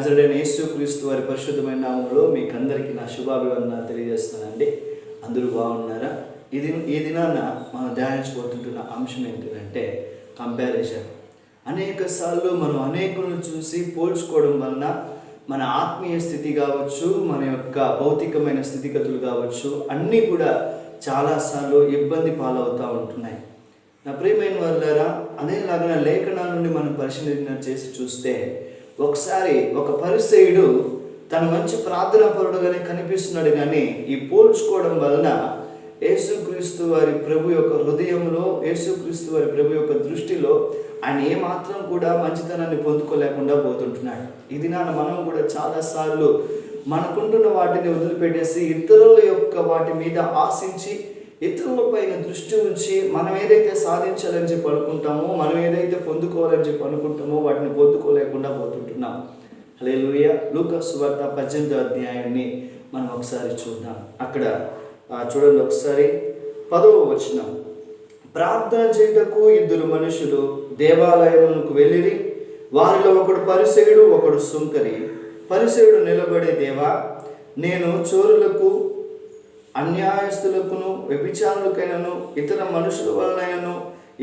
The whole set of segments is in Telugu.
నజరేయుడైన యేసుక్రీస్తు వారి పరిశుద్ధమైన నామములో మీకు అందరికీ నా శుభాభివందనాలు తెలియజేస్తున్నానండి. అందరూ బాగున్నారా? ఈ దినాన మనం ధ్యానించబోతుంటున్న అంశం ఏంటంటే కంపారిజన్. అనేక సార్లు మనం అనేకులను చూసి పోల్చుకోవడం వలన మన ఆత్మీయ స్థితి కావచ్చు, మన యొక్క భౌతికమైన స్థితిగతులు కావచ్చు, అన్నీ కూడా చాలాసార్లు ఇబ్బంది పాలవుతూ ఉంటున్నాయి. నా ప్రియమైన వాళ్ళారా, అదేలాగా లేఖనాల నుండి మనం పరిశీలన చేసి చూస్తే ఒకసారి ఒక పరిసయ్యుడు తన మంచి ప్రార్థనా పరుడుగానే కనిపిస్తున్నాడు, కానీ ఈ పోల్చుకోవడం వలన యేసుక్రీస్తు వారి ప్రభు యొక్క హృదయంలో, యేసుక్రీస్తు వారి ప్రభు యొక్క దృష్టిలో ఆయన ఏమాత్రం కూడా మంచితనాన్ని పొందుకోలేకుండా పోతుంటున్నాడు. ఇది మనం కూడా చాలాసార్లు మనకుంటున్న వాటిని వదిలిపెట్టేసి ఇతరుల యొక్క వాటి మీద ఆశించి ఇతరుల పైన దృష్టి ఉంచి మనం ఏదైతే సాధించాలని చెప్పి అనుకుంటామో, మనం ఏదైతే పొందుకోవాలని చెప్పి అనుకుంటామో వాటిని పొందుకోలేకుండా పోతుంటున్నాం. హల్లెలూయా. లూకా సువార్త 18వ అధ్యాయాన్ని మనం ఒకసారి చూద్దాం. అక్కడ చూడండి ఒకసారి 10వ వచనం. ప్రార్థన చేయుటకు 2 మనుషులు దేవాలయమునకు వెళ్ళిరి. వారిలో ఒకడు పరిసయ్యుడు, ఒకడు సుంకరి. పరిసయ్యుడు నిలబడి, దేవా, నేను చోరులకు, అన్యాయస్తులకును, వ్యభిచారులకైనను, ఇతర మనుషుల వలనైనను,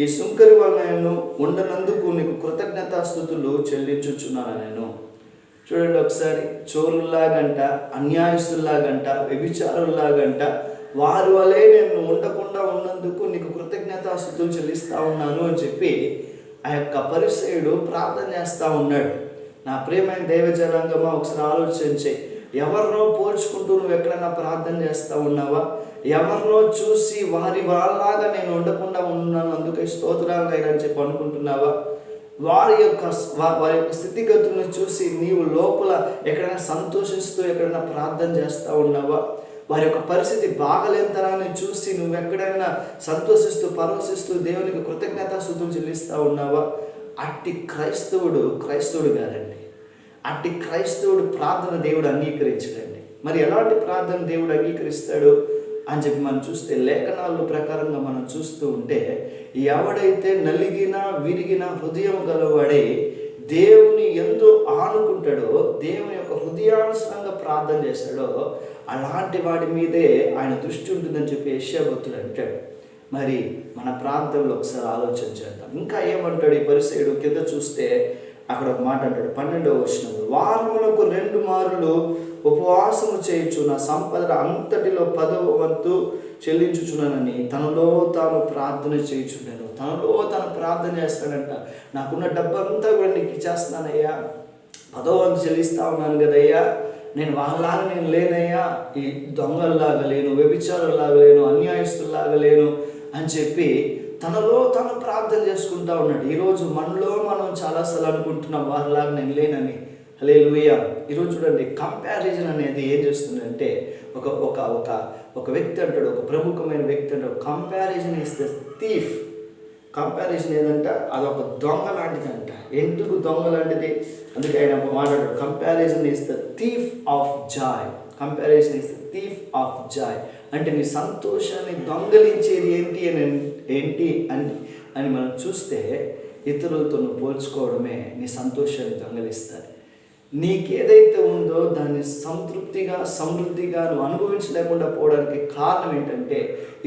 ఈ సుంకరి వలనైనను ఉండనందుకు నీకు కృతజ్ఞతాస్తుతులు చెల్లించుచున్నాను. నేను చూడండి ఒకసారి, చోరుల్లాగంట, అన్యాయస్తుల్లాగంట, వ్యభిచారుల్లాగంట, వారి వలే నేను ఉండకుండా ఉన్నందుకు నీకు కృతజ్ఞతాస్తుతులు చెల్లిస్తూ ఉన్నాను అని చెప్పి ఆ యొక్క పరిసయ్యుడు ప్రార్థన చేస్తూ ఉన్నాడు. నా ప్రియమైన దైవజనాంగమా, ఒకసారి ఆలోచించే, ఎవరినో పోల్చుకుంటూ నువ్వు ఎక్కడైనా ప్రార్థన చేస్తూ ఉన్నావా? ఎవరినో చూసి వారి వాళ్ళలాగా నేను ఉండకుండా ఉన్నాను, అందుకే స్తోత్రాలు అని చెప్పి అనుకుంటున్నావా? వారి యొక్క స్థితిగతులను చూసి నీవు లోపల ఎక్కడైనా సంతోషిస్తూ ఎక్కడైనా ప్రార్థన చేస్తూ ఉన్నావా? వారి యొక్క పరిస్థితి బాగలేనితనాన్ని చూసి నువ్వు ఎక్కడైనా సంతోషిస్తూ పరవశిస్తూ దేవునికి కృతజ్ఞతాస్తుతులు చెల్లిస్తూ ఉన్నావా? అట్టి క్రైస్తవుడు కాదండి. అట్టి క్రైస్తవుడు ప్రార్థన దేవుడు అంగీకరించడండి. మరి ఎలాంటి ప్రార్థన దేవుడు అంగీకరిస్తాడు అని చెప్పి మనం చూస్తే లేఖనాల ప్రకారంగా మనం చూస్తూ ఉంటే, ఎవడైతే నలిగిన విరిగిన హృదయం గలవాడే దేవుని ఎంతో ఆనుకుంటాడో, దేవుని యొక్క హృదయానుసరంగా ప్రార్థన చేశాడో, అలాంటి వాడి మీదే ఆయన దృష్టి ఉంటుందని చెప్పి యెషయా భక్తుడు అంటాడు. మరి మన ప్రార్థనలో ఒకసారి ఆలోచన చేద్దాం. ఇంకా ఏమంటాడు ఈ పరిసయ్యుడు? కింద చూస్తే అక్కడ ఒక మాట అంటాడు, 12వ వచనంలో, వారములకు 2 మారులు ఉపవాసము చేయుచు నా సంపద అంతటిలో 10వ వంతు చెల్లించుచున్నానని తనలో తాను ప్రార్థన చేయుచున్నాను. తనలో తాను ప్రార్థన చేస్తాడంట. నాకున్న డబ్బంతా కూడా నీకు ఇచ్చేస్తున్నానయ్యా, 10వ వంతు చెల్లిస్తా ఉన్నాను కదయ్యా, నేను వాళ్ళలాగా నేను లేనయ్యా, ఈ దొంగల్లాగా లేను, వ్యభిచారుల్లాగా లేను, అన్యాయస్తుల్లాగా లేను అని చెప్పి తనలో తను ప్రార్థన చేసుకుంటూ ఉన్నాడు. ఈరోజు మనలో మనం చాలాసార్లు అనుకుంటున్నాం వారిలాగా నేను లేనని. హల్లెలూయా. ఈరోజు చూడండి, కంపారిజన్ అనేది ఏం చేస్తుందంటే, ఒక వ్యక్తి అంటాడు, ఒక ప్రముఖమైన వ్యక్తి అంటాడు, comparison is the thief. Comparison ఏదంట, అదొక దొంగ లాంటిది అంట. ఎందుకు దొంగ లాంటిది? అందుకే ఆయన మాట్లాడాడు, comparison is the thief of Joy. Comparison is the thief of Joy. అంటే నీ సంతోషాన్ని దొంగలించేది ఏంటి అని మనం చూస్తే, ఇతరులతో నువ్వు పోల్చుకోవడమే నీ సంతోషాన్ని దొంగలిస్తుంది. నీకేదైతే ఉందో దాన్ని సమృద్ధిగా నువ్వు అనుభవించలేకుండా పోవడానికి కారణం ఏంటంటే,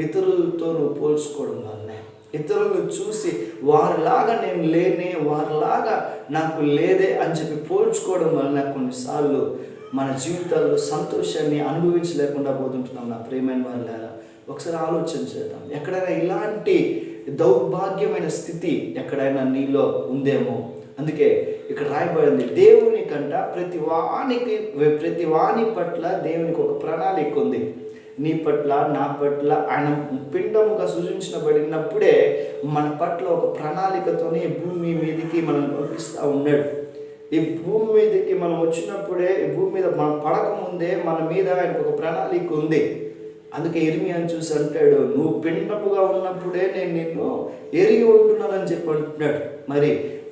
ఇతరులతో నువ్వు పోల్చుకోవడం వల్లనే. ఇతరులను చూసి వారిలాగా నేను లేనే, వారిలాగా నాకు లేదే అని చెప్పి పోల్చుకోవడం వలన కొన్నిసార్లు మన జీవితాల్లో సంతోషాన్ని అనుభవించలేకుండా పోతుంటున్నాం. నా ప్రియమైన వాళ్ళారా, ఒకసారి ఆలోచన చేద్దాం. ఎక్కడైనా ఇలాంటి దౌర్భాగ్యమైన స్థితి ఎక్కడైనా నీలో ఉందేమో. అందుకే ఇక్కడ రాయబడింది, దేవుని కంట ప్రతి వాని పట్ల దేవునికి ఒక ప్రణాళిక ఉంది. నీ పట్ల, నా పట్ల ఆయన పిండముగా సృజించబడినప్పుడే మన పట్ల ఒక ప్రణాళికతోనే భూమి మీదకి మనం పంపిస్తూ ఉన్నాడు. ఈ భూమి మీదకి మనం వచ్చినప్పుడే, ఈ భూమి మీద మనం పడకముందే మన మీద ఆయనకు ఒక ప్రణాళిక ఉంది. అందుకే ఇర్మియాను చూసి అంటాడు, నువ్వు పిండముగా ఉన్నప్పుడే నేను నిన్ను ఎరిగి ఉంటున్నానని చెప్పి అంటున్నాడు. మరి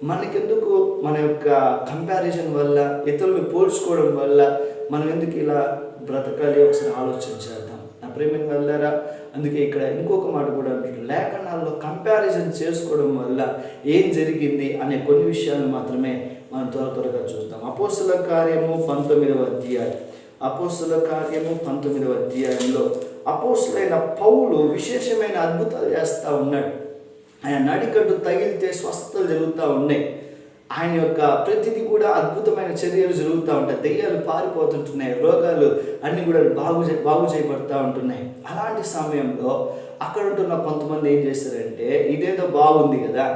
మనకెందుకు మన యొక్క కంపారిజన్ వల్ల, ఇతరులను పోల్చుకోవడం వల్ల మనం ఎందుకు ఇలా బ్రతకాలి? ఒకసారి ఆలోచన చేద్దాం. నా ప్రేమైన వాళ్ళారా, అందుకే ఇక్కడ ఇంకొక మాట కూడా అంటాడు, లేఖనాల్లో కంపారిజన్ చేసుకోవడం వల్ల ఏం జరిగింది అనే కొన్ని విషయాలు మాత్రమే మనం త్వరగా చూద్దాం. అపోస్తుల కార్యము 19వ అధ్యాయం. అపోస్తుల కార్యము 19వ అధ్యాయంలో అపోస్తులైన పౌలు విశేషమైన అద్భుతాలు చేస్తూ ఉన్నాడు. ఆయన నడికట్టు తగిలితే స్వస్థతలు జరుగుతూ ఉన్నాయి. ఆయన యొక్క ప్రతిదీ కూడా అద్భుతమైన చర్యలు జరుగుతూ ఉంటాయి. దెయ్యాలు పారిపోతుంటున్నాయి, రోగాలు అన్నీ కూడా బాగు చేయబడుతూ ఉంటున్నాయి. అలాంటి సమయంలో అక్కడ ఉంటున్న కొంతమంది ఏం చేశారంటే, ఇదేదో బాగుంది కదా,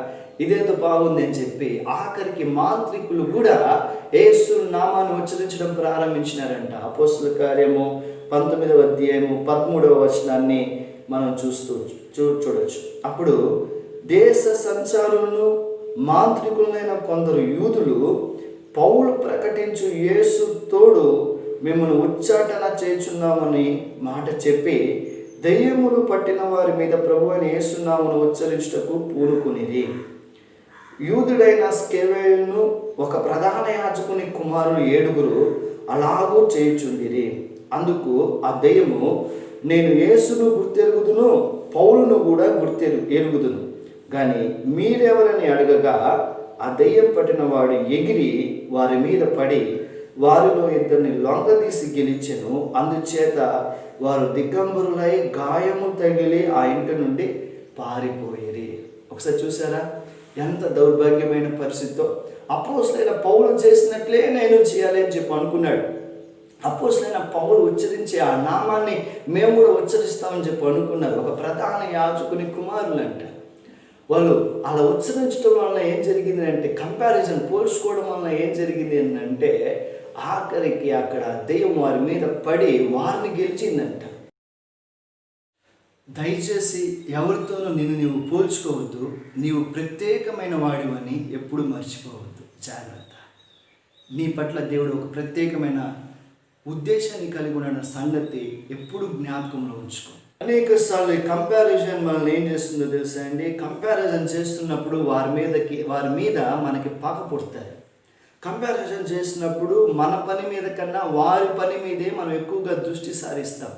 ఇదేదో బాగుంది అని చెప్పి ఆఖరికి మాంత్రికులు కూడా యేసు నామాన్ని ఉచ్చరించడం ప్రారంభించినారంట. అపోస్తుల కార్యము 19వ అధ్యాయము 13వ వచనాన్ని మనం చూడొచ్చు. అప్పుడు దేశ సంచారులను మాంత్రికులైన కొందరు యూదులు పౌలు ప్రకటించు యేసు తోడు మిమ్మల్ని ఉచ్చాటన చేయుచున్నామని మాట చెప్పి దెయ్యములు పట్టిన వారి మీద ప్రభువైన యేసు నామమును ఉచ్చరించుటకు పూనుకునిది. యూదుడైన స్కెవేయును ఒక ప్రధాన యాజకుని కుమారులు 7 అలాగూ చేయుచుండిరి. అందుకు ఆ దెయ్యము, నేను యేసును గుర్తెరుగుదును, పౌలును కూడా ఎరుగుదును, కానీ మీరెవరని అడగగా ఆ దెయ్యం పట్టిన వాడు ఎగిరి వారి మీద పడి వారిలో 2 లొంగదీసి గెలిచెను. అందుచేత వారు దిగంబరులై గాయము తగిలి ఆ ఇంటి నుండి పారిపోయిరి. ఒకసారి చూసారా ఎంత దౌర్భాగ్యమైన పరిస్థితితో. అపోస్తలుడైన పౌలు చేసినట్లే నేను చేయాలి అని చెప్పి అనుకున్నాడు. అపోస్తలుడైన పౌలు ఉచ్చరించే ఆ నామాన్ని మేము కూడా ఉచ్చరిస్తామని చెప్పి అనుకున్నారు. ఒక ప్రధాన యాజకుని కుమారులంట. వాళ్ళు అలా ఉచ్చరించడం వలన ఏం జరిగింది అంటే, కంపారిజన్ పోల్చుకోవడం వలన ఏం జరిగింది అంటే, ఆఖరికి అక్కడ దెయ్యం వారి మీద పడి వారిని గెలిచిందంట. దయచేసి ఎవరితోనూ నీవు పోల్చుకోవద్దు. నీవు ప్రత్యేకమైన వాడివని ఎప్పుడు మర్చిపోవద్దు. జాగ్రత్త. నీ పట్ల దేవుడు ఒక ప్రత్యేకమైన ఉద్దేశాన్ని కలిగి ఉన్న సంగతి ఎప్పుడు జ్ఞాపకంలో ఉంచుకో. అనేక సార్లు కంపారిజన్ మనల్ని ఏం చేస్తుందో తెలుసా అండి? కంపారిజన్ చేస్తున్నప్పుడు వారి మీద మనకి పగ పుడతారు. కంపారిజన్ చేసినప్పుడు మన పని మీద కన్నా వారి పని మీదే మనం ఎక్కువగా దృష్టి సారిస్తాం.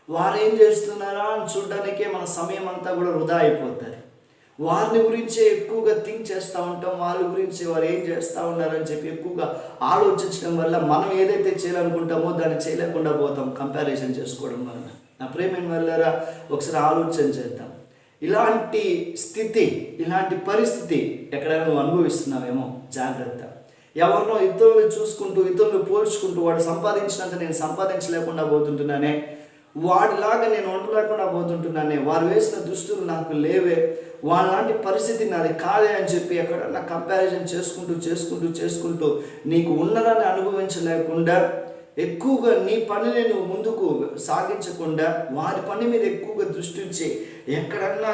వారు ఏం చేస్తున్నారా అని చూడడానికే మన సమయం అంతా కూడా వృధా అయిపోతుంది. వారిని గురించే ఎక్కువగా థింక్ చేస్తూ ఉంటాం. వాళ్ళ గురించి వారు ఏం చేస్తూ ఉన్నారని చెప్పి ఎక్కువగా ఆలోచించడం వల్ల మనం ఏదైతే చేయాలనుకుంటామో దాన్ని చేయలేకుండా పోతాం కంపారిజన్ చేసుకోవడం వల్ల. నా ప్రేమైన వాళ్ళారా, ఒకసారి ఆలోచన చేద్దాం. ఇలాంటి స్థితి, ఇలాంటి పరిస్థితి ఎక్కడైనా నువ్వు అనుభవిస్తున్నావేమో జాగ్రత్త. ఎవరినో ఇతరులను చూసుకుంటూ, ఇతరులను పోల్చుకుంటూ, వాడు సంపాదించినంత నేను సంపాదించలేకుండా పోతుంటున్నానే, వాడిలాగా నేను ఉండలేకుండా పోతుంటున్నానే, వారు వేసిన దుస్తులు నాకు లేవే, వాళ్ళలాంటి పరిస్థితి నాది కాదే అని చెప్పి ఎక్కడన్నా కంపారిజన్ చేసుకుంటూ నీకు ఉన్నదాన్ని అనుభవించలేకుండా, ఎక్కువగా నీ పనిని నువ్వు ముందుకు సాగించకుండా వారి పని మీద ఎక్కువగా దృష్టి ఉంచి ఎక్కడన్నా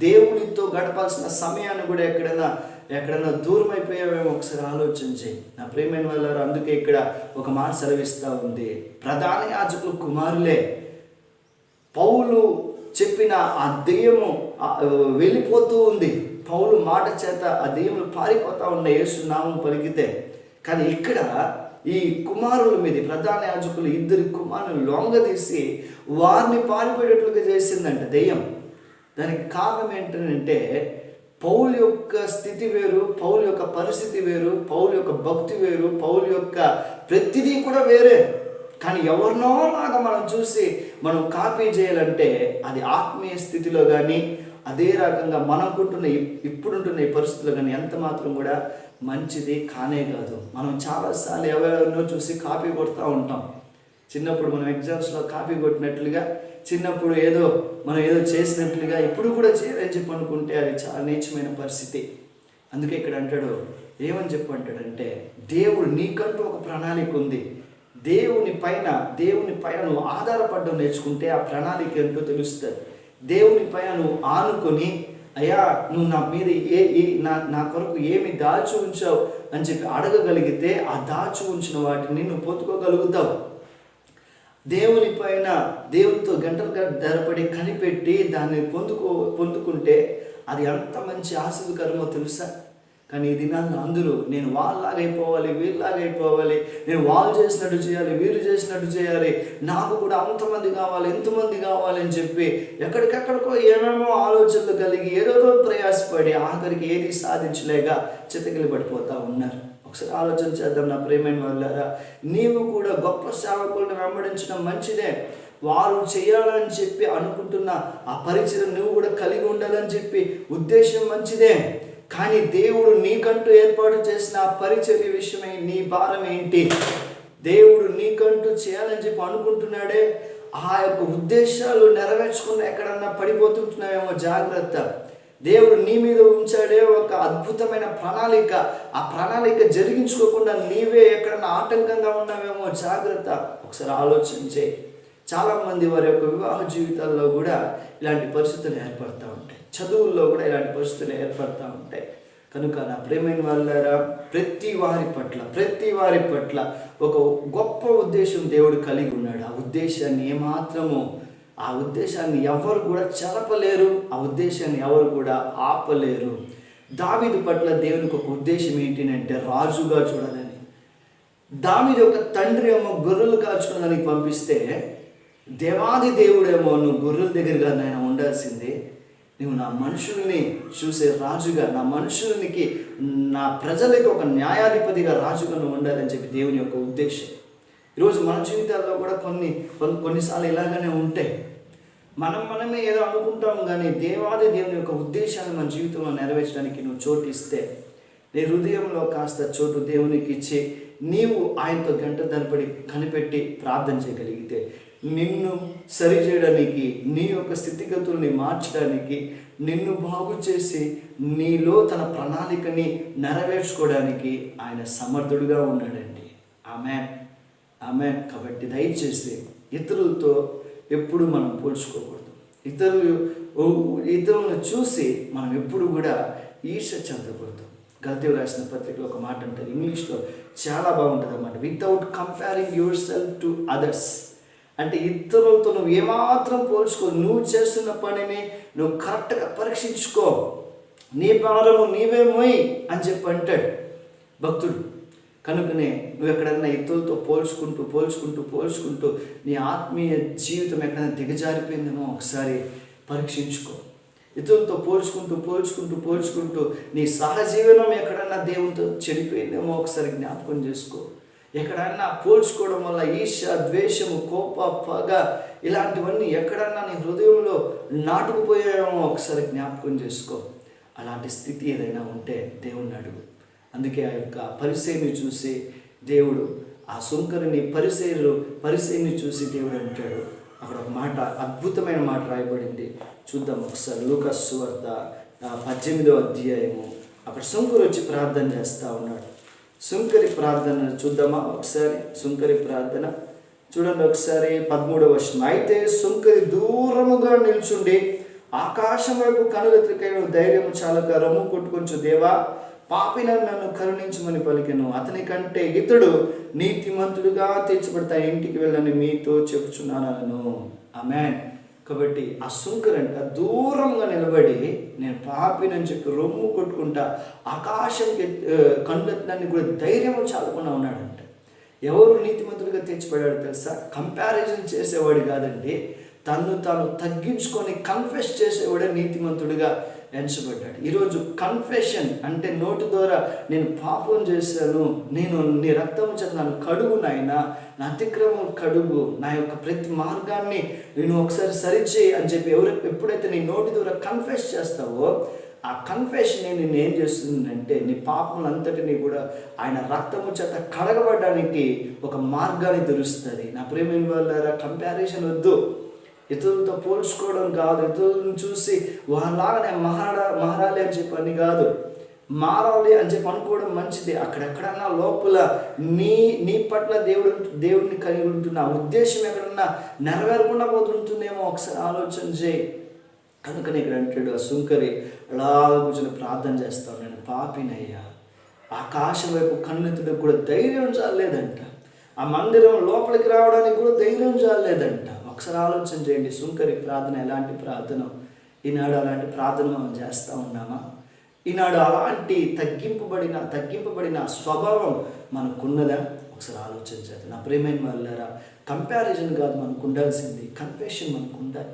దేవునితో గడపాల్సిన సమయాన్ని కూడా ఎక్కడన్నా దూరం అయిపోయావేమో ఒకసారి ఆలోచించి. నా ప్రియమైన వాళ్ళారు, అందుకే ఇక్కడ ఒక మాట సెలవిస్తూ ఉంది. ప్రధాన యాజకుల కుమారులే పౌలు చెప్పిన ఆ దెయ్యము వెళ్ళిపోతూ ఉంది. పౌలు మాట చేత ఆ దెయ్యములు పారిపోతూ ఉన్నాయి యేసు నామం పలికితే. కానీ ఇక్కడ ఈ కుమారుల మీద ప్రధాన యాజకులు 2 కుమారులు లొంగదీసి వారిని పారిపోయేటట్లుగా చేసిందంట దెయ్యం. దానికి కారణం ఏంటంటే, పౌలు యొక్క స్థితి వేరు, పౌలు యొక్క పరిస్థితి వేరు, పౌలు యొక్క భక్తి వేరు, పౌలు యొక్క ప్రతిదీ కూడా వేరే. కానీ ఎవరినో లాగా మనం చూసి మనం కాపీ చేయాలంటే అది ఆత్మీయ స్థితిలో కానీ, అదే రకంగా మనకుంటున్న ఇప్పుడుంటున్న ఈ పరిస్థితుల్లో కానీ ఎంత మాత్రం కూడా మంచిది కానే కాదు. మనం చాలాసార్లు ఎవరెవరినో చూసి కాపీ కొడుతూ ఉంటాం. చిన్నప్పుడు మనం ఎగ్జామ్స్లో కాపీ కొట్టినట్లుగా, చిన్నప్పుడు మనం ఏదో చేసినట్లుగా ఇప్పుడు కూడా చేయాలని చెప్పి అనుకుంటే అది చాలా నీచమైన పరిస్థితి. అందుకే ఇక్కడ ఏమని చెప్పంటాడంటే, దేవుడు నీకంటూ ఒక ప్రణాళిక ఉంది. దేవుని పైన నువ్వు ఆధారపడడం నేర్చుకుంటే ఆ ప్రణాళిక ఏంటో తెలుస్తుంది. దేవుని పైన నువ్వు ఆనుకొని, అయ్యా నువ్వు నా మీద నా కొరకు ఏమి దాచి ఉంచావు అని చెప్పి అడగగలిగితే ఆ దాచి ఉంచిన వాటిని నువ్వు పొందుకోగలుగుతావు. దేవుని పైన దేవునితో గంటలు ధరపడి కనిపెట్టి దాన్ని పొందుకుంటే అది ఎంత మంచి ఆశీర్వాదకరమో తెలుసా. కానీ ఈ దినాల్లో అందరూ నేను వాళ్ళలాగైపోవాలి, వీళ్ళలాగైపోవాలి, నేను వాళ్ళు చేసినట్టు చేయాలి, వీరు చేసినట్టు చేయాలి, నాకు కూడా అంతమంది కావాలి, ఎంతమంది కావాలి అని చెప్పి ఎక్కడికెక్కడికో ఏమేమో ఆలోచనలు కలిగి ఏదో ప్రయాసపడి ఆఖరికి ఏది సాధించలేక చితకిలి పడిపోతూ ఉన్నారు. ఒకసారి ఆలోచన చేద్దాం నా ప్రియమైన వాళ్ళారా. నీవు కూడా గొప్ప సేవకులను వెంబడించడం మంచిదే. వారు చేయాలని చెప్పి అనుకుంటున్న ఆ పరిచయం నువ్వు కూడా కలిగి ఉండాలని చెప్పి ఉద్దేశం మంచిదే. కానీ దేవుడు నీకంటూ ఏర్పాటు చేసిన ఆ పరిచర్య విషయమై నీ భారం ఏంటి? దేవుడు నీకంటూ చేయాలని చెప్పి అనుకుంటున్నాడే, ఆ యొక్క ఉద్దేశాలు నెరవేర్చకుండా ఎక్కడన్నా పడిపోతుంటున్నావేమో జాగ్రత్త. దేవుడు నీ మీద ఉంచాడే ఒక అద్భుతమైన ప్రణాళిక. ఆ ప్రణాళిక జరిగించుకోకుండా నీవే ఎక్కడన్నా ఆటంకంగా ఉన్నావేమో జాగ్రత్త. ఒకసారి ఆలోచించే. చాలామంది వారి యొక్క వివాహ జీవితాల్లో కూడా ఇలాంటి పరిస్థితులు ఏర్పడుతూ ఉంటాయి. చదువుల్లో కూడా ఇలాంటి పరిస్థితులు ఏర్పడుతూ ఉంటాయి. కనుక నా ప్రియమైన వాళ్ళారా, ప్రతి వారి పట్ల ఒక గొప్ప ఉద్దేశం దేవుడు కలిగి ఉన్నాడు. ఆ ఉద్దేశాన్ని ఆ ఉద్దేశాన్ని ఎవరు కూడా చెరపలేరు. ఆ ఉద్దేశాన్ని ఎవరు కూడా ఆపలేరు. దావీదు పట్ల దేవునికి ఒక ఉద్దేశం ఏంటంటే రాజుగా చూడాలని. దావీదు ఒక తండ్రి ఏమో గొర్రెలు కాచుకోవడానికి పంపిస్తే, దేవాది దేవుడేమో నువ్వు గొర్రెల దగ్గరగా నాయన ఉండాల్సిందే, నువ్వు నా మనుషుల్ని చూసే రాజుగా, నా మనుషులకి, నా ప్రజలకి ఒక న్యాయాధిపతిగా రాజుగా నువ్వు ఉండాలని చెప్పి దేవుని యొక్క ఉద్దేశం. ఈరోజు మన జీవితాల్లో కూడా కొన్నిసార్లు ఇలాగనే ఉంటాయి. మనమే ఏదో అనుకుంటాము, కానీ దేవాది దేవుని యొక్క ఉద్దేశాన్ని మన జీవితంలో నెరవేర్చడానికి నువ్వు చోటు ఇస్తే, నీ హృదయంలో కాస్త చోటు దేవునికి ఇచ్చి నీవు ఆయనతో గంట తరబడి కనిపెట్టి ప్రార్థన చేయగలిగితే, నిన్ను సరిచేయడానికి, నీ యొక్క స్థితిగతుల్ని మార్చడానికి, నిన్ను బాగు చేసి నీలో తన ప్రణాళికని నెరవేర్చుకోవడానికి ఆయన సమర్థుడుగా ఉన్నాడండి. ఆమెన్. కాబట్టి దయచేసి ఇతరులతో ఎప్పుడు మనం పోల్చుకోకూడదు. ఇతరులను చూసి మనం ఎప్పుడు కూడా ఈర్ష్య చెందకూడదు. గలతీయులకు రాసిన పత్రికలో ఒక మాట అంటారు, ఇంగ్లీష్లో చాలా బాగుంటుంది అన్నమాట. Without comparing your self to others. అంటే ఇతరులతో నువ్వు ఏమాత్రం పోల్చుకో. నువ్వు చేస్తున్న పనిని నువ్వు కరెక్ట్గా పరీక్షించుకో. నీ భారము నీవే మోయి అని చెప్పి అంటాడు భక్తుడు. కనుకనే నువ్వు ఎక్కడన్నా ఇతరులతో పోల్చుకుంటూ నీ ఆత్మీయ జీవితం ఎక్కడైనా దిగజారిపోయిందేమో ఒకసారి పరీక్షించుకో. ఇతరులతో పోల్చుకుంటూ నీ సహజీవనం ఎక్కడన్నా దేవునితో చెడిపోయిందేమో ఒకసారి జ్ఞాపకం చేసుకో. ఎక్కడన్నా పోల్చుకోవడం వల్ల ఈర్ష్య, ద్వేషము, కోప, పగ ఇలాంటివన్నీ ఎక్కడన్నా నీ హృదయంలో నాటుకుపోయామో ఒకసారి జ్ఞాపకం చేసుకో. అలాంటి స్థితి ఏదైనా ఉంటే దేవుణ్ణి అడుగు. అందుకే ఆ యొక్క పరిసయ్యుని చూసి దేవుడు, ఆ సుంకరుని పరిసయ్యుని చూసి దేవుడు అంటాడు. అక్కడ ఒక మాట, అద్భుతమైన మాట రాయబడింది. చూద్దాం ఒకసారి. లూకా సువార్త 18వ అధ్యాయము. అక్కడ సుంకరు వచ్చి ప్రార్థన చేస్తూ ఉన్నాడు. సుంకరి ప్రార్థన చూద్దామా ఒకసారి. సుంకరి ప్రార్థన చూడండి ఒకసారి. 13వ వచనం. అయితే సుంకరి దూరముగా నిల్చుండి ఆకాశం వైపు కనులెత్తికైన ధైర్యము చాలక రొమ్ము కొట్టుకొంచు, దేవా పాపిన నన్ను కరుణించమని పలికెను. అతని కంటే ఇతడు నీతిమంతుడుగా తీర్చబడతా, ఇంటికి వెళ్ళని మీతో చెప్పుచున్నాను. ఆమేన్. కాబట్టి ఆ సుంకరంట దూరంగా నిలబడి నేను పాపినని చెప్పి రొమ్ము కొట్టుకుంటా ఆకాశంకి కళ్ళెత్తడానికి కూడా ధైర్యం చాలకుండా ఉన్నాడంట. ఎవరు నీతిమంతుడిగా తీర్చిపడ్డాడు తెలుసా? కంపారిజన్ చేసేవాడు కాదండి, తను తాను తగ్గించుకొని కన్ఫెస్ చేసేవాడే నీతిమంతుడిగా ఎంచబడ్డాడు. ఈరోజు కన్ఫెషన్ అంటే నోటి ద్వారా నేను పాపం చేశాను, నేను నీ రక్తం చేత నన్ను కడుగు నాయనా, నా అతిక్రమం కడుగు, నా యొక్క ప్రతి మార్గాన్ని నేను ఒకసారి సరిచేయి అని చెప్పి ఎప్పుడైతే నీ నోటి ద్వారా కన్ఫెస్ చేస్తావో, ఆ కన్ఫెషన్ నేను ఏం చేస్తుందంటే నీ పాపములంతటినీ కూడా ఆయన రక్తము చేత కడగబడడానికి ఒక మార్గాన్ని తెరుస్తుంది. నా ప్రియమైన వాళ్ళారా, కంపారిజన్ వద్దు. ఇతరులతో పోల్చుకోవడం కాదు, ఇతరులను చూసి వాళ్ళలాగా నేను మారాలి అని చెప్పి అని కాదు, మారాలి అని చెప్పి అనుకోవడం మంచిది. అక్కడెక్కడన్నా లోపల నీ పట్ల దేవుడిని కలిగి ఉంటున్న ఉద్దేశం ఎక్కడన్నా నెరవేరకుండా పోతుంటుందేమో ఒకసారి ఆలోచన చేయి. కనుకనే ఇక్కడ అంటాడు, ఆ సుంకరి అలా కూర్చొని ప్రార్థన చేస్తాను, నేను పాపినయ్యా, ఆకాశం వైపు కన్నెత్తుడికి కూడా ధైర్యం చాలేదంట, ఆ మందిరం లోపలికి రావడానికి కూడా ధైర్యం చాలేదంట. ఒకసారి ఆలోచన చేయండి, సుంకరి ప్రార్థన ఎలాంటి ప్రార్థన. ఈనాడు అలాంటి ప్రార్థన మనం చేస్తూ ఉన్నామా? ఈనాడు అలాంటి తగ్గింపబడిన స్వభావం మనకున్నదా? ఒకసారి ఆలోచన చేద్దాం. నా ప్రియమైన వాళ్ళారా, కంపారిజన్ కాదు మనకు ఉండాల్సింది, కన్ఫెషన్ మనకు ఉండాలి.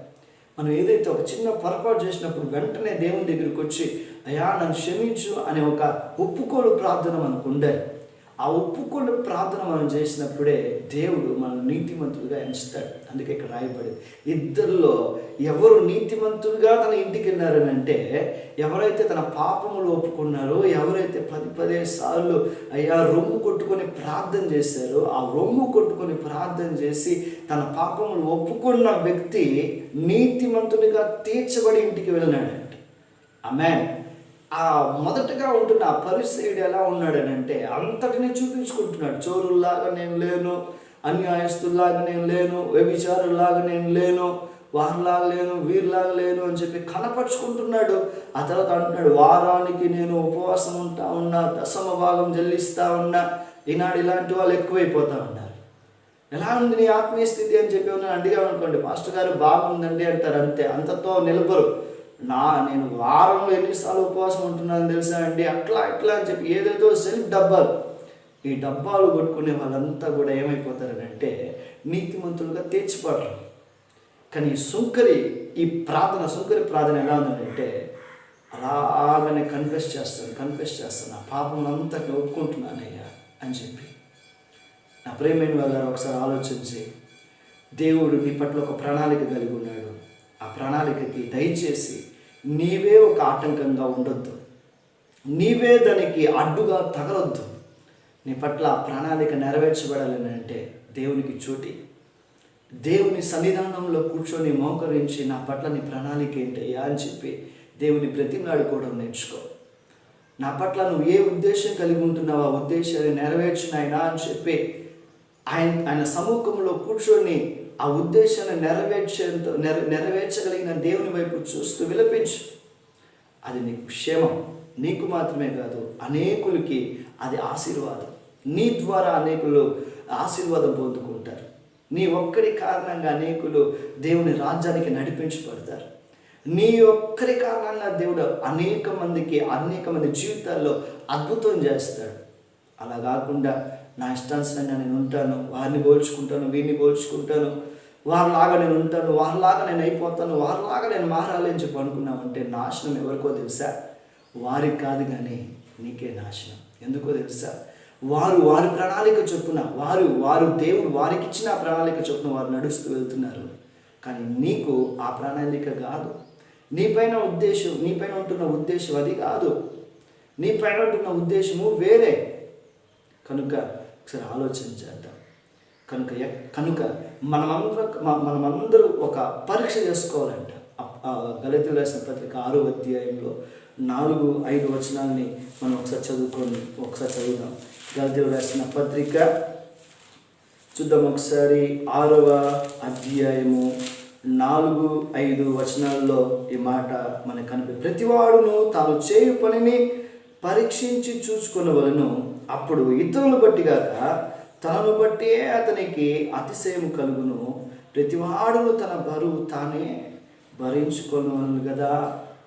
మనం ఏదైతే ఒక చిన్న పొరపాటు చేసినప్పుడు వెంటనే దేవుని దగ్గరికి వచ్చి అయ్యా నన్ను క్షమించు అనే ఒక ఒప్పుకోలు ప్రార్థన మనకు ఉండాలి. ఆ ఒప్పుకున్న ప్రార్థన మనం చేసినప్పుడే దేవుడు మనం నీతిమంతులుగా ఎంచుతాడు. అందుకే ఇక్కడ రాయబడింది, ఇద్దరిలో ఎవరు నీతిమంతులుగా తన ఇంటికి వెళ్ళారని అంటే, ఎవరైతే తన పాపములు ఒప్పుకున్నారో, ఎవరైతే 10 సార్లు అయ్యా రొమ్ము కొట్టుకొని ప్రార్థన చేశారో, ఆ రొమ్ము కొట్టుకొని ప్రార్థన చేసి తన పాపములు ఒప్పుకున్న వ్యక్తి నీతిమంతునిగా తీర్చబడి ఇంటికి వెళ్ళినాడంట. ఆమేన్. ఆ మొదటగా ఉంటున్న ఆ పరిసయ్యుడు ఎలా ఉన్నాడనంటే, అంతటినీ చూపించుకుంటున్నాడు. చోరుల్లాగా నేను లేను, అన్యాయస్తుల్లాగా నేను లేను, వ్యభిచారుల్లాగా నేను లేను, వారిలాగా లేను, వీరిలాగా లేను అని చెప్పి కనపరుచుకుంటున్నాడు. ఆ తర్వాత అంటున్నాడు, వారానికి నేను ఉపవాసం ఉంటా ఉన్నా, దశమ భాగం చెల్లిస్తా ఉన్నా. ఈనాడు ఇలాంటి వాళ్ళు ఎక్కువైపోతా ఉన్నారు. ఎలా ఉంది నీ ఆత్మీయ స్థితి అని చెప్పి ఉన్నాను అడిగామనుకోండి, పాస్టర్ గారు బాగుందండి అంటారు, అంతే, అంతతో నిలబరు. నేను వారంలో ఎన్నిసార్లు ఉపవాసం ఉంటున్నాను తెలుసా అండి, అట్లా అని చెప్పి ఏదేదో సెల్ఫ్ డబ్బాలు. ఈ డబ్బాలు కొట్టుకునే వాళ్ళంతా కూడా ఏమైపోతారనంటే నీతిమంతులుగా తీర్చిపడరు. కానీ ఈ సుంకరి ప్రార్థన ఎలా ఉందంటే, అలాగనే కన్ఫెస్ చేస్తాను, నా పాపం అంతా ఒప్పుకుంటున్నానయ్యా అని చెప్పి. నా ప్రియమైన వాళ్ళ ఒకసారి ఆలోచించి, దేవుడు నీ పట్ల ఒక ప్రణాళిక కలిగి ఉన్నాడు. ఆ ప్రణాళికకి దయచేసి నీవే ఒక ఆటంకంగా ఉండొద్దు, నీవే దానికి అడ్డుగా తగలొద్దు. నీ పట్ల ఆ ప్రణాళిక నెరవేర్చబడాలని అంటే దేవునికి చోటి, దేవుని సన్నిధానంలో కూర్చొని మోకరించి, నా పట్ల నీ ప్రణాళిక ఏంటయ్యా అని చెప్పి దేవుని బ్రతిమలాడుకోవడం నేర్చుకో. నా పట్ల నువ్వు ఏ ఉద్దేశం కలిగి ఉంటున్నావు, ఆ ఉద్దేశాన్ని నెరవేర్చినాయినా అని చెప్పి ఆయన సముఖంలో కూర్చొని ఆ ఉద్దేశాన్ని నెరవేర్చగలిగిన దేవుని వైపు చూస్తూ విలపించు. అది నీకు క్షేమం, నీకు మాత్రమే కాదు, అనేకులకి అది ఆశీర్వాదం. నీ ద్వారా అనేకులు ఆశీర్వాదం పొందుకుంటారు. నీ ఒక్కడి కారణంగా అనేకులు దేవుని రాజ్యానికి నడిపించబడతారు. నీ ఒక్కరి కారణంగా దేవుడు అనేక మంది జీవితాల్లో అద్భుతం చేస్తాడు. అలా కాకుండా నా ఇష్టానుసారంగా నేను ఉంటాను, వారిని పోల్చుకుంటాను, వీరిని పోల్చుకుంటాను, వారిలాగా నేను ఉంటాను, వారిలాగా నేను అయిపోతాను, వారిలాగా నేను మారాలి అని చెప్పి అనుకున్నామంటే నాశనం ఎవరికో తెలుసా? వారికి కాదు కానీ నీకే నాశనం. ఎందుకో తెలుసా? వారి ప్రణాళిక చొప్పున వారు దేవుడు వారికి ఇచ్చిన ప్రణాళిక చొప్పున వారు నడుస్తూ వెళ్తున్నారు. కానీ నీకు ఆ ప్రణాళిక కాదు. నీపైన ఉంటున్న ఉద్దేశం అది కాదు. నీపైన ఉంటున్న ఉద్దేశము వేరే. కనుక ఒకసారి ఆలోచన చేద్దాం. కనుక మనమందరూ ఒక పరీక్ష చేసుకోవాలంట. గలతీయులకు రాసిన పత్రిక 6వ అధ్యాయంలో 4-5 వచనాలని మనం ఒకసారి చదువుదాం. గలతీయులకు రాసిన పత్రిక చూద్దాం ఒకసారి. 6వ అధ్యాయము 4-5 వచనాల్లో ఈ మాట మనకు కనిపిస్తుంది. ప్రతివాడును తాను చేయు పనిని పరీక్షించి చూసుకొనవలెను, అప్పుడు ఇతరులను బట్టి కాక తనను బట్టే అతనికి అతిశయం కలుగును. ప్రతివాడును తన బరువు తానే భరించుకొనవలెను కదా.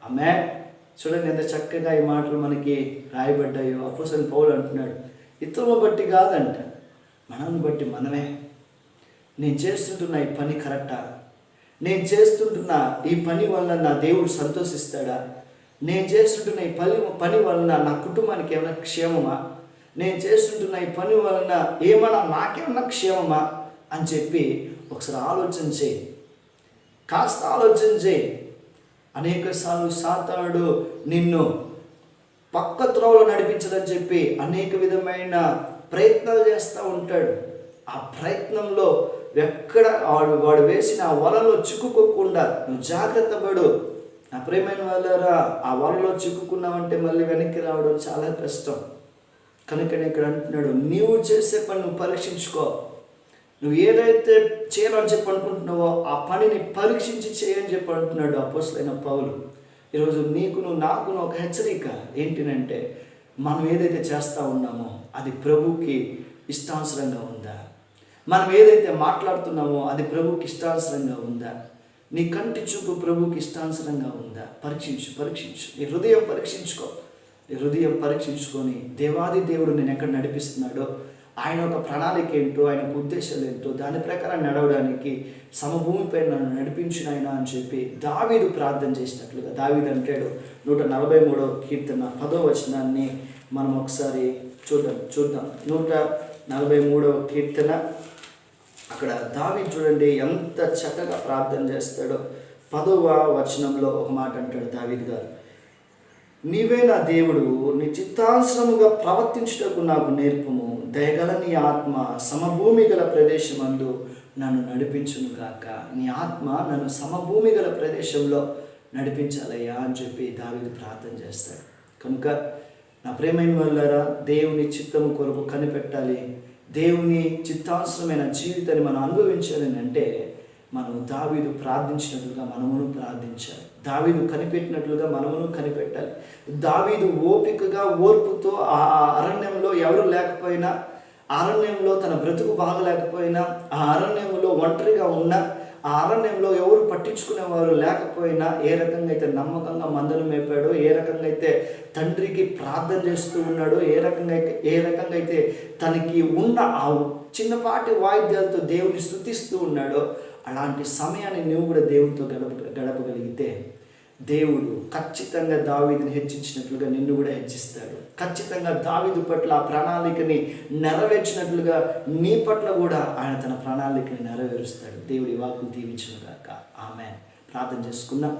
ఆమేన్. చూడండి ఎంత చక్కగా ఈ మాటలు మనకి రాయబడ్డాయో. అపోస్తలుడైన పౌలు అంటున్నాడు, ఇతరులను బట్టి కాదంట, మనల్ని బట్టి మనమే. నేను చేస్తుంటున్న ఈ పని కరెక్టా? నేను చేస్తుంటున్న ఈ పని వల్ల నా దేవుడు సంతోషిస్తాడా? నేను చేస్తుంటున్న ఈ పని వలన నా కుటుంబానికి ఏమైనా క్షేమమా? నేను చేస్తుంటున్న ఈ పని వలన ఏమైనా నాకేమన్నా క్షేమమా అని చెప్పి ఒకసారి ఆలోచన చేయి. కాస్త ఆలోచన చేయి. అనేక సార్లు సాతానుడు నిన్ను పక్క త్రోవలో నడిపించదని చెప్పి అనేక విధమైన ప్రయత్నాలు చేస్తూ ఉంటాడు. ఆ ప్రయత్నంలో ఎక్కడ వాడు వేసిన ఆ వలలో చిక్కుకోకుండా నువ్వు జాగ్రత్త పడు. నా ప్రియమైన వాళ్ళారా, ఆ వలలో చిక్కుకున్నావంటే మళ్ళీ వెనక్కి రావడం చాలా కష్టం. కనుకనే ఇక్కడ అంటున్నాడు, నీవు చేసే పని నువ్వు పరీక్షించుకో. నువ్వు ఏదైతే చేయాలని చెప్పి అనుకుంటున్నావో ఆ పనిని పరీక్షించి చేయని చెప్పి అంటున్నాడు అపోస్తలుడైన పౌలు. ఈరోజు నాకును ఒక హెచ్చరిక ఏంటినంటే, మనం ఏదైతే చేస్తూ ఉన్నామో అది ప్రభుకి ఇష్టానుసరంగా ఉందా? మనం ఏదైతే మాట్లాడుతున్నామో అది ప్రభుకి ఇష్టానుసరంగా ఉందా? నీ కంటి చూపు ప్రభుకి ఇష్టానుసరంగా ఉందా? పరీక్షించు. నీ హృదయం పరీక్షించుకో. నీ హృదయం పరీక్షించుకొని దేవాది దేవుడు నేను ఎక్కడ నడిపిస్తున్నాడో, ఆయన ఒక ప్రణాళిక ఏంటో, ఆయనకు ఉద్దేశాలు ఏంటో దాని ప్రకారం నడవడానికి సమభూమిపై నన్ను నడిపించిన ఆయన అని చెప్పి దావీదు ప్రార్థన చేసినట్లుగా దావీదు అంటాడు. 143వ కీర్తన 10వ వచనాన్ని మనం ఒకసారి చూద్దాం 143వ కీర్తన. అక్కడ దావీదు చూడండి ఎంత చక్కగా ప్రార్థన చేస్తాడో. 10వ వచనంలో ఒక మాట అంటాడు దావీదు గారు, నీవే నా దేవుడు, నీ చిత్తానుసారముగా ప్రవర్తించుటకు నాకు నేర్పుము, దయగల నీ ఆత్మ సమభూమి గల ప్రదేశమందు నన్ను నడిపించును కాక. నీ ఆత్మ నన్ను సమభూమి గల ప్రదేశంలో నడిపించాలయ్యా అని చెప్పి దావీదు ప్రార్థన చేస్తాడు. కనుక నా ప్రియమైన వాళ్ళారా, దేవుని చిత్తము కొరకు కనిపెట్టాలి, దేవుని చిత్తానుసరమైన జీవితాన్ని మనం అనుభవించాలి అంటే మనం దావీదు ప్రార్థించినట్లుగా మనమును ప్రార్థించాలి. దావీదు కనిపెట్టినట్లుగా మనమును కనిపెట్టాలి. దావీదు ఓపికగా ఓర్పుతో ఆ అరణ్యంలో ఎవరు లేకపోయినా, అరణ్యంలో తన బ్రతుకు బాగలేకపోయినా, ఆ అరణ్యంలో ఒంటరిగా ఉన్న, ఆ అరణ్యంలో ఎవరు పట్టించుకునేవారు లేకపోయినా, ఏ రకంగా అయితే నమ్మకంగా మందలు మేపాడో, ఏ రకంగా అయితే తండ్రికి ప్రార్థన చేస్తూ ఉన్నాడో, ఏ రకంగా అయితే తనకి ఉన్న ఆ చిన్నపాటి వాయిద్యాలతో దేవుని స్తుతిస్తూ ఉన్నాడో, అలాంటి సమయాన్ని నువ్వు కూడా దేవుడితో గడపగలిగితే దేవుడు ఖచ్చితంగా దావీదుని హెచ్చించినట్లుగా నిన్ను కూడా హెచ్చిస్తాడు. ఖచ్చితంగా దావీదు పట్ల ఆ ప్రణాళికని నెరవేర్చినట్లుగా నీ పట్ల కూడా ఆయన తన ప్రణాళికని నెరవేరుస్తాడు. దేవుడి వాక్కులు దీవించును గాక. ఆమేన్. ప్రార్థన చేసుకుందాం.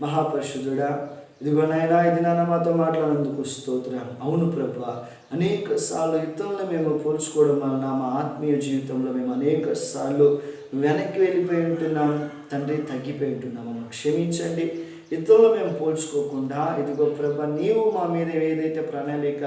మహాపరిశుద్ధుడా, ఇదిగో నాయనా, ఇది నాన్న మాతో మాట్లాడినందుకు స్తోత్రం. అవును ప్రభువా, అనేక సార్లు ఇతరులను మేము పోల్చుకోవడం వలన మా ఆత్మీయ జీవితంలో మేము అనేక సార్లు వెనక్కి వెళ్ళిపోయి ఉంటున్నాం తండ్రి, తగ్గిపోయి ఉంటున్నాం. మమ్మల్ని క్షమించండి. ఇతరులు మేము పోల్చుకోకుండా ఇదిగో ప్రభా, నీవు మా మీద ఏదైతే ప్రణాళిక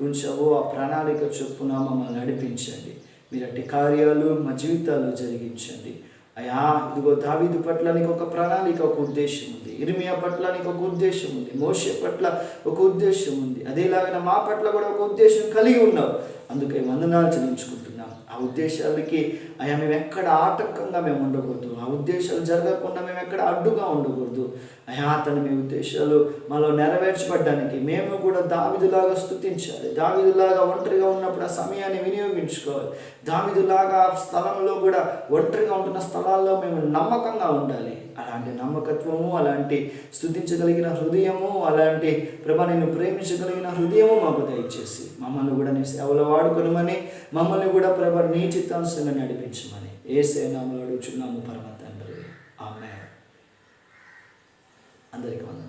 ఉంచావో ఆ ప్రణాళిక చొప్పున మమ్మల్ని నడిపించండి. మీరు అట్టి కార్యాలు మా జీవితాల్లో జరిగించండి అయ్యా. ఇదిగో దావీదు పట్ల నీకు ఒక ప్రణాళిక, ఒక ఉద్దేశం ఉంది. ఇర్మియా పట్ల నీకు ఒక ఉద్దేశం ఉంది. మోషే పట్ల ఒక ఉద్దేశం ఉంది. అదేలాగా మా పట్ల కూడా ఒక ఉద్దేశం కలిగి ఉన్నావు. అందుకే వందనాలు చెల్లించుకుంటున్నాం. ఆ ఉద్దేశాలకి అయ్యా మేము ఎక్కడ ఆటంకంగా మేము ఉండకూడదు. ఆ ఉద్దేశాలు జరగకుండా మేము ఎక్కడ అడ్డుగా ఉండకూడదు అయ్యా. తను మీ ఉద్దేశాలు మాలో నెరవేర్చబడ్డానికి మేము కూడా దావీదులాగా స్తుతించాలి. దావీదులాగా ఒంటరిగా ఉన్నప్పుడు ఆ సమయాన్ని వినియోగించుకోవాలి. దావీదులాగా ఆ స్థలంలో కూడా ఒంటరిగా ఉంటున్న స్థలాల్లో మేము నమ్మకంగా ఉండాలి. అలాంటి నమ్మకత్వము, అలాంటి స్తుతించగలిగిన హృదయము, అలాంటి ప్రభా నిన్ను ప్రేమించగలిగిన హృదయము మాకు దయచేసి మమ్మల్ని కూడా నీ సేవలో వాడుకొనమని, మమ్మల్ని కూడా ప్రభా నీ చిత్తానుసారంగా నడిపించమని యేసు నామములో అడుగుచున్నాము పరమ తండ్రి. ఆమేన్. అందరికీ వందనాలు.